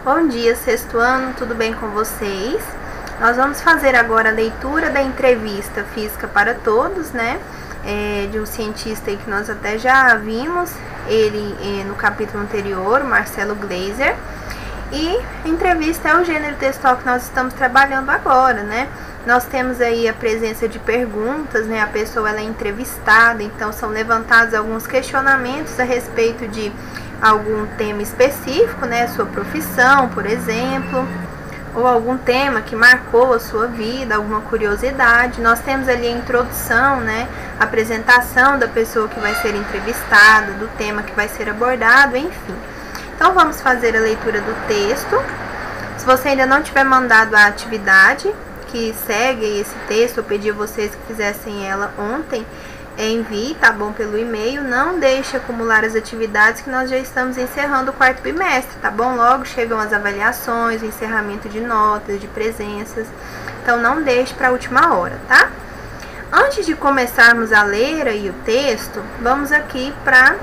Bom dia, sexto ano, tudo bem com vocês? Nós vamos fazer agora a leitura da entrevista Física para Todos, né? De um cientista aí que nós até já vimos, ele no capítulo anterior, Marcelo Gleiser. E entrevista é o gênero textual que nós estamos trabalhando agora, né? Nós temos aí a presença de perguntas, né? A pessoa ela é entrevistada, então são levantados alguns questionamentos a respeito de algum tema específico, né? Sua profissão, por exemplo, ou algum tema que marcou a sua vida, alguma curiosidade. Nós temos ali a introdução, né? A apresentação da pessoa que vai ser entrevistada, do tema que vai ser abordado, enfim. Então vamos fazer a leitura do texto. Se você ainda não tiver mandado a atividade que segue esse texto, eu pedi a vocês que fizessem ela ontem, envie, tá bom, pelo e-mail. Não deixe acumular as atividades que nós já estamos encerrando o quarto bimestre, tá bom? Logo chegam as avaliações, o encerramento de notas, de presenças, então não deixe para a última hora, tá? Antes de começarmos a ler aí o texto, vamos aqui para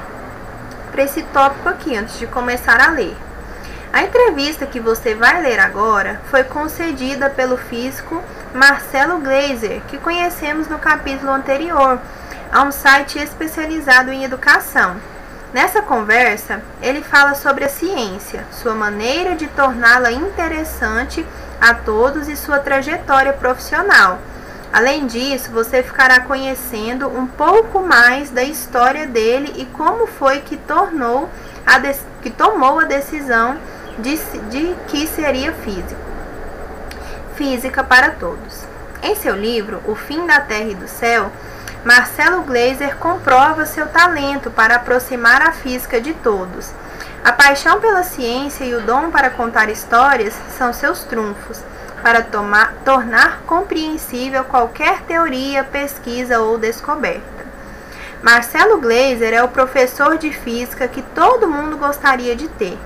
esse tópico aqui, antes de começar a ler. A entrevista que você vai ler agora foi concedida pelo físico Marcelo Gleiser, que conhecemos no capítulo anterior, a um site especializado em educação. Nessa conversa, ele fala sobre a ciência, sua maneira de torná-la interessante a todos e sua trajetória profissional. Além disso, você ficará conhecendo um pouco mais da história dele e como foi que tomou a decisão de que seria Física para Todos. Em seu livro, O Fim da Terra e do Céu, Marcelo Gleiser comprova seu talento para aproximar a física de todos. A paixão pela ciência e o dom para contar histórias são seus trunfos, para tornar compreensível qualquer teoria, pesquisa ou descoberta. Marcelo Gleiser é o professor de física que todo mundo gostaria de ter.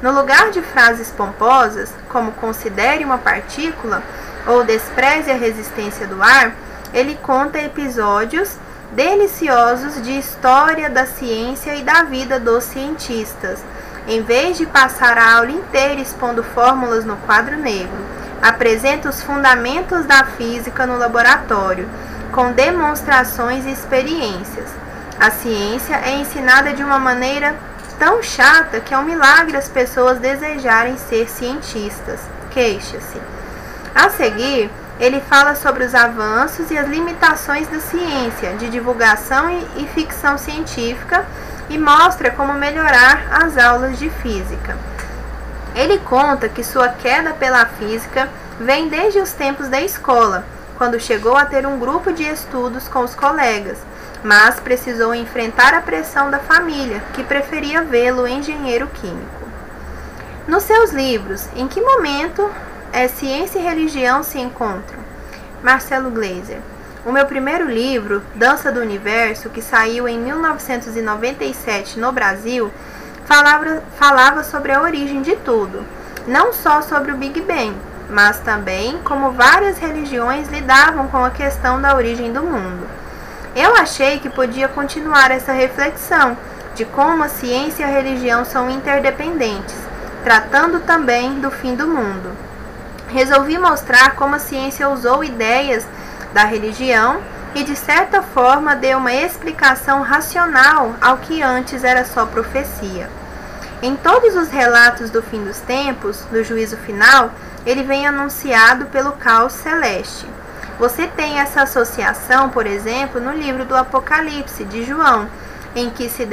No lugar de frases pomposas, como considere uma partícula ou despreze a resistência do ar, ele conta episódios deliciosos de história da ciência e da vida dos cientistas. Em vez de passar a aula inteira expondo fórmulas no quadro negro, apresenta os fundamentos da física no laboratório, com demonstrações e experiências. A ciência é ensinada de uma maneira tão chata que é um milagre as pessoas desejarem ser cientistas. Queixa-se. A seguir, ele fala sobre os avanços e as limitações da ciência, de divulgação e ficção científica, e mostra como melhorar as aulas de física. Ele conta que sua queda pela física vem desde os tempos da escola, quando chegou a ter um grupo de estudos com os colegas, mas precisou enfrentar a pressão da família, que preferia vê-lo engenheiro químico. Nos seus livros, em que momento ciência e religião se encontram? Marcelo Gleiser. O meu primeiro livro, Dança do Universo, que saiu em 1997 no Brasil, falava sobre a origem de tudo, não só sobre o Big Bang, mas também como várias religiões lidavam com a questão da origem do mundo. Eu achei que podia continuar essa reflexão de como a ciência e a religião são interdependentes, tratando também do fim do mundo. Resolvi mostrar como a ciência usou ideias da religião e, de certa forma, deu uma explicação racional ao que antes era só profecia. Em todos os relatos do fim dos tempos, do juízo final, ele vem anunciado pelo caos celeste. Você tem essa associação, por exemplo, no livro do Apocalipse, de João, em que se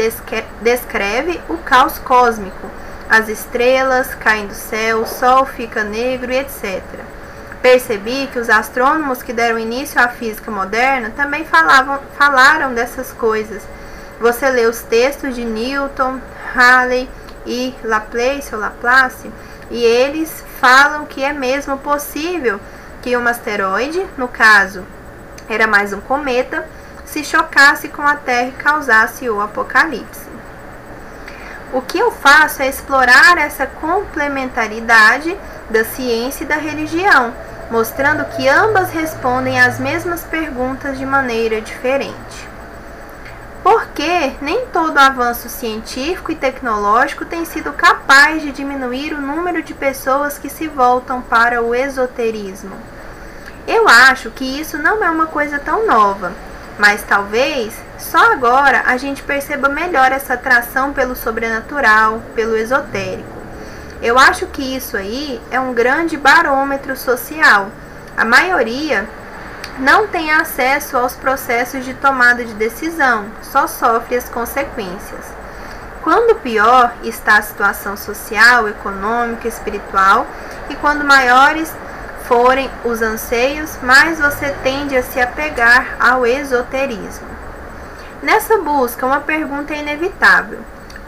descreve o caos cósmico. As estrelas caem do céu, o sol fica negro e etc. Percebi que os astrônomos que deram início à física moderna também falaram dessas coisas. Você lê os textos de Newton, Halley e Laplace, e eles falam que é mesmo possível que um asteroide, no caso era mais um cometa, se chocasse com a Terra e causasse o apocalipse. O que eu faço é explorar essa complementaridade da ciência e da religião, mostrando que ambas respondem às mesmas perguntas de maneira diferente. Por porque nem todo avanço científico e tecnológico tem sido capaz de diminuir o número de pessoas que se voltam para o esoterismo. Eu acho que isso não é uma coisa tão nova, mas talvez só agora a gente perceba melhor essa atração pelo sobrenatural, pelo esotérico. Eu acho que isso aí é um grande barômetro social. A maioria não tem acesso aos processos de tomada de decisão, só sofre as consequências. Quando pior está a situação social, econômica, espiritual, e quando maiores forem os anseios, mais você tende a se apegar ao esoterismo. Nessa busca, uma pergunta é inevitável: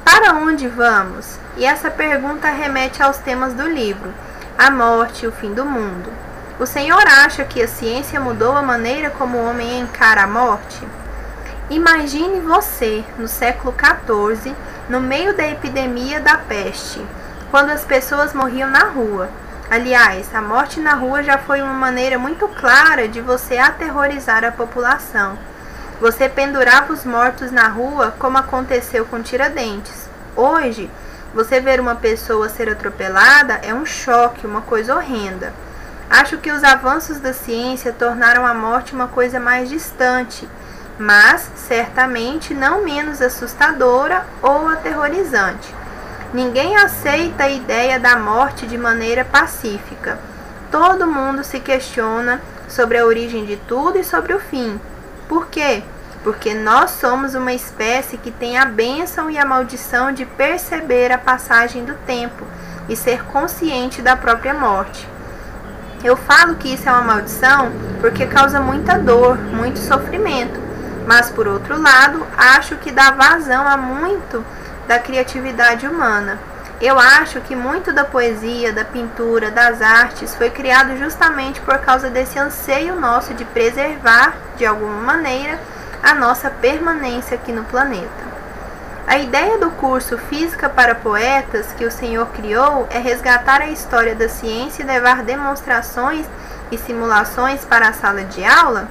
para onde vamos? E essa pergunta remete aos temas do livro, a morte e o fim do mundo. O Senhor acha que a ciência mudou a maneira como o homem encara a morte? Imagine você, no século XIV, no meio da epidemia da peste, quando as pessoas morriam na rua. Aliás, a morte na rua já foi uma maneira muito clara de você aterrorizar a população. Você pendurava os mortos na rua, como aconteceu com Tiradentes. Hoje, você ver uma pessoa ser atropelada é um choque, uma coisa horrenda. Acho que os avanços da ciência tornaram a morte uma coisa mais distante, mas certamente não menos assustadora ou aterrorizante. Ninguém aceita a ideia da morte de maneira pacífica. Todo mundo se questiona sobre a origem de tudo e sobre o fim. Por quê? Porque nós somos uma espécie que tem a bênção e a maldição de perceber a passagem do tempo e ser consciente da própria morte. Eu falo que isso é uma maldição porque causa muita dor, muito sofrimento, mas por outro lado, acho que dá vazão a muito da criatividade humana. Eu acho que muito da poesia, da pintura, das artes foi criado justamente por causa desse anseio nosso de preservar, de alguma maneira, a nossa permanência aqui no planeta. A ideia do curso Física para Poetas que o Senhor criou é resgatar a história da ciência e levar demonstrações e simulações para a sala de aula?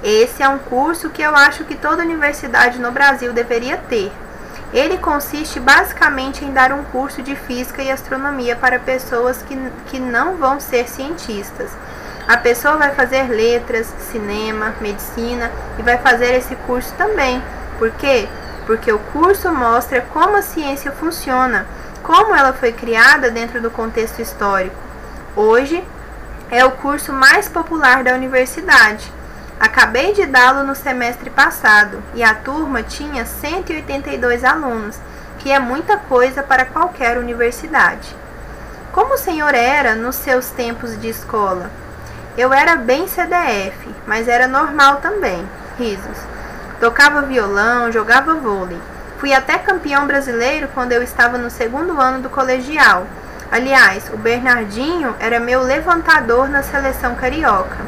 Esse é um curso que eu acho que toda universidade no Brasil deveria ter. Ele consiste basicamente em dar um curso de Física e Astronomia para pessoas que não vão ser cientistas. A pessoa vai fazer letras, cinema, medicina e vai fazer esse curso também. Por quê? Porque o curso mostra como a ciência funciona, como ela foi criada dentro do contexto histórico. Hoje é o curso mais popular da universidade. Acabei de dá-lo no semestre passado e a turma tinha 182 alunos, que é muita coisa para qualquer universidade. Como o senhor era nos seus tempos de escola? Eu era bem CDF, mas era normal também. Risos. Tocava violão, jogava vôlei. Fui até campeão brasileiro quando eu estava no 2º ano do colegial. Aliás, o Bernardinho era meu levantador na seleção carioca.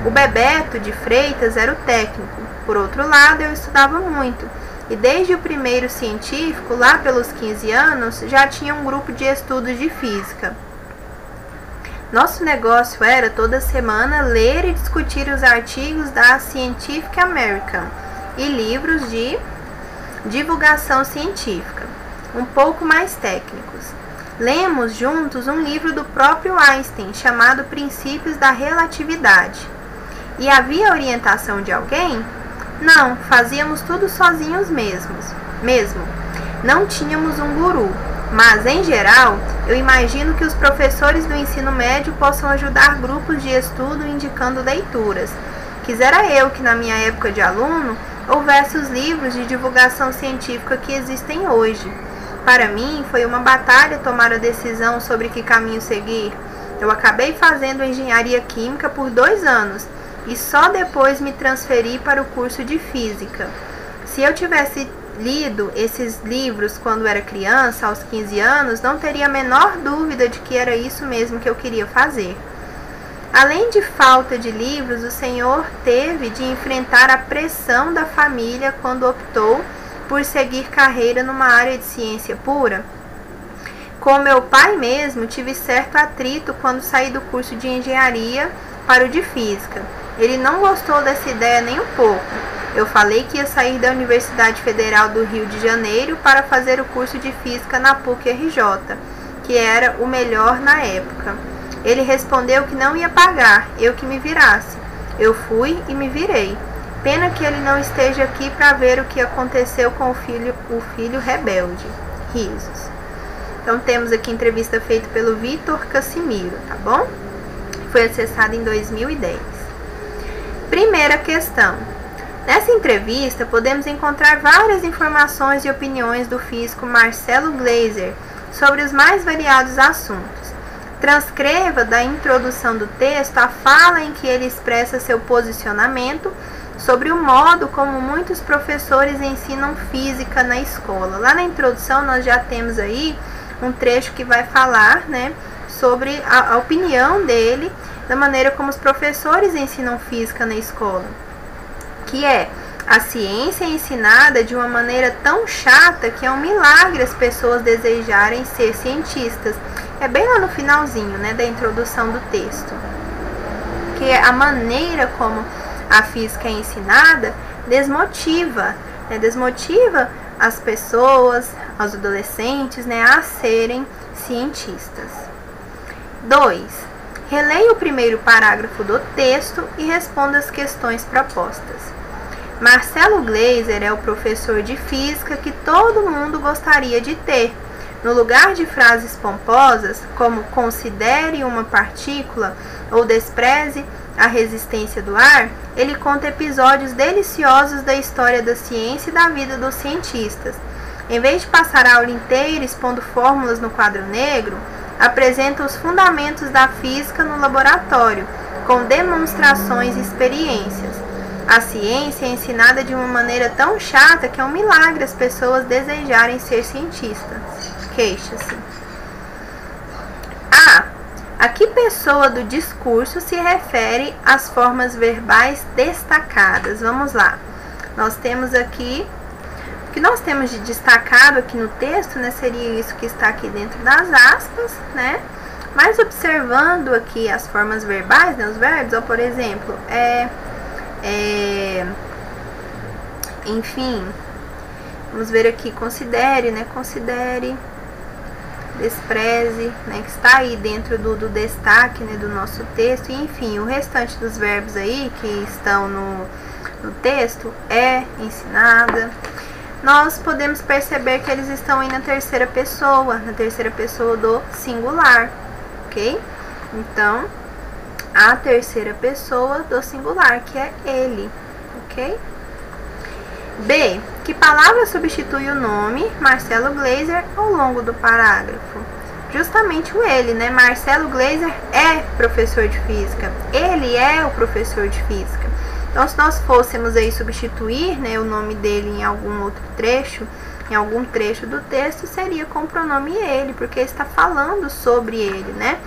O Bebeto de Freitas era o técnico. Por outro lado, eu estudava muito. E desde o primeiro científico, lá pelos 15 anos, já tinha um grupo de estudos de física. Nosso negócio era, toda semana, ler e discutir os artigos da Scientific American e livros de divulgação científica, um pouco mais técnicos. Lemos juntos um livro do próprio Einstein, chamado Princípios da Relatividade. E havia orientação de alguém? Não, fazíamos tudo sozinhos mesmo. Não tínhamos um guru, mas, em geral, eu imagino que os professores do ensino médio possam ajudar grupos de estudo indicando leituras. Quisera eu que, na minha época de aluno, houvesse os livros de divulgação científica que existem hoje. Para mim, foi uma batalha tomar a decisão sobre que caminho seguir. Eu acabei fazendo engenharia química por 2 anos e só depois me transferi para o curso de física. Se eu tivesse lido esses livros quando era criança, aos 15 anos, não teria a menor dúvida de que era isso mesmo que eu queria fazer. Além de falta de livros, o senhor teve de enfrentar a pressão da família quando optou por seguir carreira numa área de ciência pura? Com meu pai mesmo, tive certo atrito quando saí do curso de engenharia para o de física. Ele não gostou dessa ideia nem um pouco. Eu falei que ia sair da Universidade Federal do Rio de Janeiro para fazer o curso de Física na PUC-RJ, que era o melhor na época. Ele respondeu que não ia pagar, eu que me virasse. Eu fui e me virei. Pena que ele não esteja aqui para ver o que aconteceu com o filho rebelde. Risos. Então temos aqui entrevista feita pelo Vitor Cassimiro, tá bom? Foi acessada em 2010. Primeira questão. Nessa entrevista, podemos encontrar várias informações e opiniões do físico Marcelo Gleiser sobre os mais variados assuntos. Transcreva da introdução do texto a fala em que ele expressa seu posicionamento sobre o modo como muitos professores ensinam física na escola. Lá na introdução nós já temos aí um trecho que vai falar, né, sobre a opinião dele da maneira como os professores ensinam física na escola, que é: a ciência é ensinada de uma maneira tão chata que é um milagre as pessoas desejarem ser cientistas. É bem lá no finalzinho, né, da introdução do texto, que é a maneira como a física é ensinada desmotiva, né, desmotiva as pessoas, os adolescentes, né, a serem cientistas. 2. Releia o primeiro parágrafo do texto e responda as questões propostas. Marcelo Gleiser é o professor de física que todo mundo gostaria de ter. No lugar de frases pomposas, como considere uma partícula ou despreze a resistência do ar, ele conta episódios deliciosos da história da ciência e da vida dos cientistas. Em vez de passar a aula inteira expondo fórmulas no quadro negro, apresenta os fundamentos da física no laboratório, com demonstrações e experiências. A ciência é ensinada de uma maneira tão chata que é um milagre as pessoas desejarem ser cientistas. Queixa-se. A que pessoa do discurso se refere às formas verbais destacadas? Vamos lá. Nós temos aqui, o que nós temos de destacado aqui no texto, né, seria isso que está aqui dentro das aspas, né? Mas observando aqui as formas verbais, né, os verbos, ou por exemplo, enfim, vamos ver aqui, considere, né, considere, despreze, né, que está aí dentro do destaque, né, do nosso texto. E, enfim, o restante dos verbos aí que estão no texto é ensinada. Nós podemos perceber que eles estão aí na terceira pessoa do singular, ok? Então, a terceira pessoa do singular, que é ele, ok? B. Que palavra substitui o nome Marcelo Gleiser ao longo do parágrafo? Justamente o ele, né? Marcelo Gleiser é professor de física. Ele é o professor de física. Então, se nós fôssemos aí substituir, né, o nome dele em algum outro trecho, em algum trecho do texto, seria com o pronome ele, porque está falando sobre ele, né?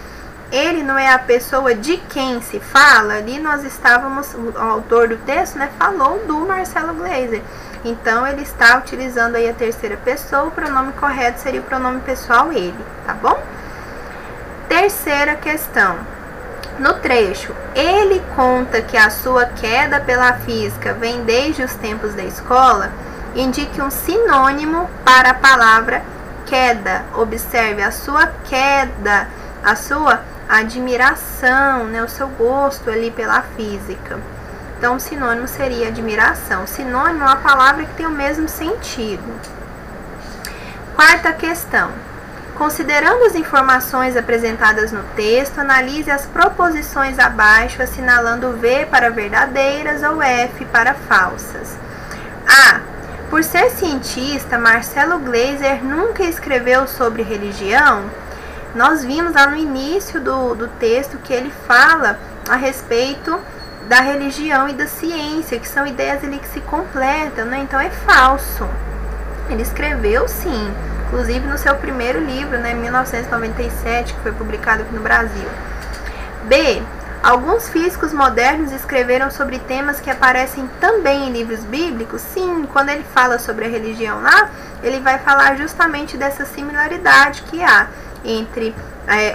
Ele não é a pessoa de quem se fala. Ali nós estávamos, o autor do texto, né, falou do Marcelo Gleiser. Então, ele está utilizando aí a terceira pessoa. O pronome correto seria o pronome pessoal ele, tá bom? Terceira questão. No trecho, ele conta que a sua queda pela física vem desde os tempos da escola. Indique um sinônimo para a palavra queda. Observe a sua queda, a sua admiração, né, o seu gosto ali pela física. Então, o sinônimo seria admiração. Sinônimo é uma palavra que tem o mesmo sentido. Quarta questão. Considerando as informações apresentadas no texto, analise as proposições abaixo, assinalando V para verdadeiras ou F para falsas. A. Por ser cientista, Marcelo Gleiser nunca escreveu sobre religião. Nós vimos lá no início do texto que ele fala a respeito da religião e da ciência, que são ideias ali que se completam, né? Então é falso. Ele escreveu sim, inclusive no seu primeiro livro, né, em 1997, que foi publicado aqui no Brasil. B. Alguns físicos modernos escreveram sobre temas que aparecem também em livros bíblicos. Sim, quando ele fala sobre a religião lá, ele vai falar justamente dessa similaridade que há entre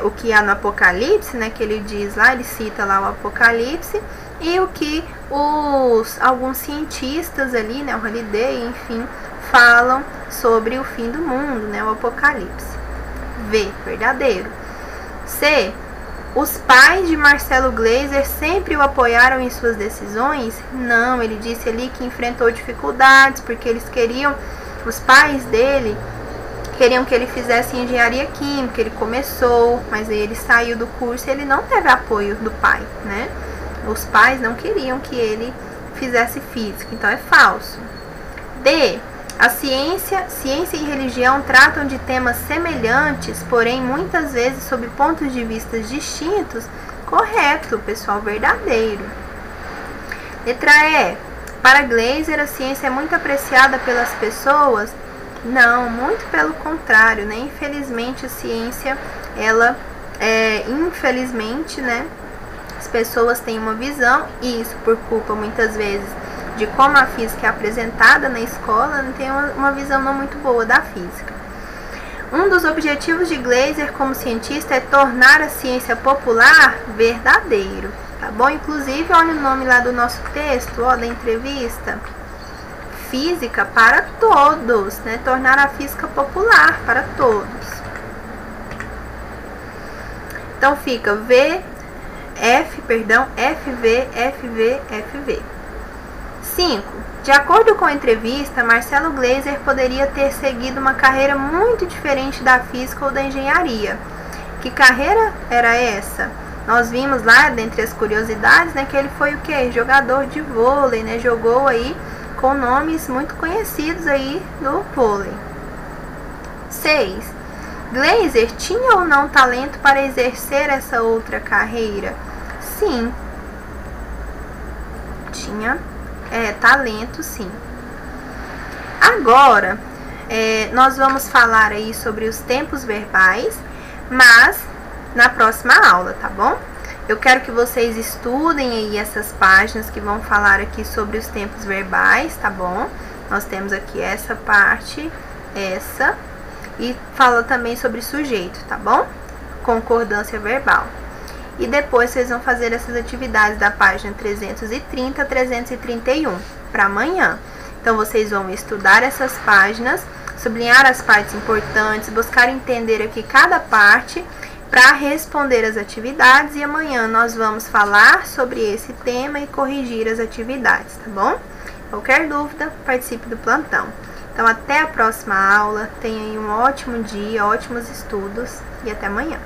o que há no Apocalipse, né, que ele diz lá, ele cita lá o Apocalipse, e o que alguns cientistas ali, né, o Halliday, enfim, falam sobre o fim do mundo, né, o apocalipse. V, verdadeiro. C, os pais de Marcelo Gleiser sempre o apoiaram em suas decisões? Não, ele disse ali que enfrentou dificuldades, porque os pais dele queriam que ele fizesse engenharia química. Ele começou, mas aí ele saiu do curso e ele não teve apoio do pai, né? Os pais não queriam que ele fizesse física, então é falso. D, a ciência e religião tratam de temas semelhantes, porém muitas vezes sob pontos de vista distintos. Correto, pessoal, verdadeiro. Letra E, para Gleiser a ciência é muito apreciada pelas pessoas? Não, muito pelo contrário, né? Infelizmente a ciência, infelizmente, né? As pessoas têm uma visão, e isso por culpa muitas vezes de como a física é apresentada na escola, não tem uma visão não muito boa da física. Um dos objetivos de Gleiser como cientista é tornar a ciência popular verdadeiro, tá bom? Inclusive, olha o nome lá do nosso texto, ó, da entrevista. Física para todos, né? Tornar a física popular para todos. Então fica FV, FV. 5. De acordo com a entrevista, Marcelo Gleiser poderia ter seguido uma carreira muito diferente da física ou da engenharia. Que carreira era essa? Nós vimos lá, dentre as curiosidades, né, que ele foi o quê? Jogador de vôlei, né? Jogou aí com nomes muito conhecidos aí do vôlei. 6. Gleiser tinha ou não talento para exercer essa outra carreira? Sim. Tinha talento, sim. Agora, nós vamos falar aí sobre os tempos verbais, mas na próxima aula, tá bom? Eu quero que vocês estudem aí essas páginas que vão falar aqui sobre os tempos verbais, tá bom? Nós temos aqui essa parte, e fala também sobre sujeito, tá bom? Concordância verbal. E depois vocês vão fazer essas atividades da página 330 a 331 para amanhã. Então vocês vão estudar essas páginas, sublinhar as partes importantes, buscar entender aqui cada parte para responder as atividades, e amanhã nós vamos falar sobre esse tema e corrigir as atividades, tá bom? Qualquer dúvida, participe do plantão. Então até a próxima aula, tenha aí um ótimo dia, ótimos estudos e até amanhã.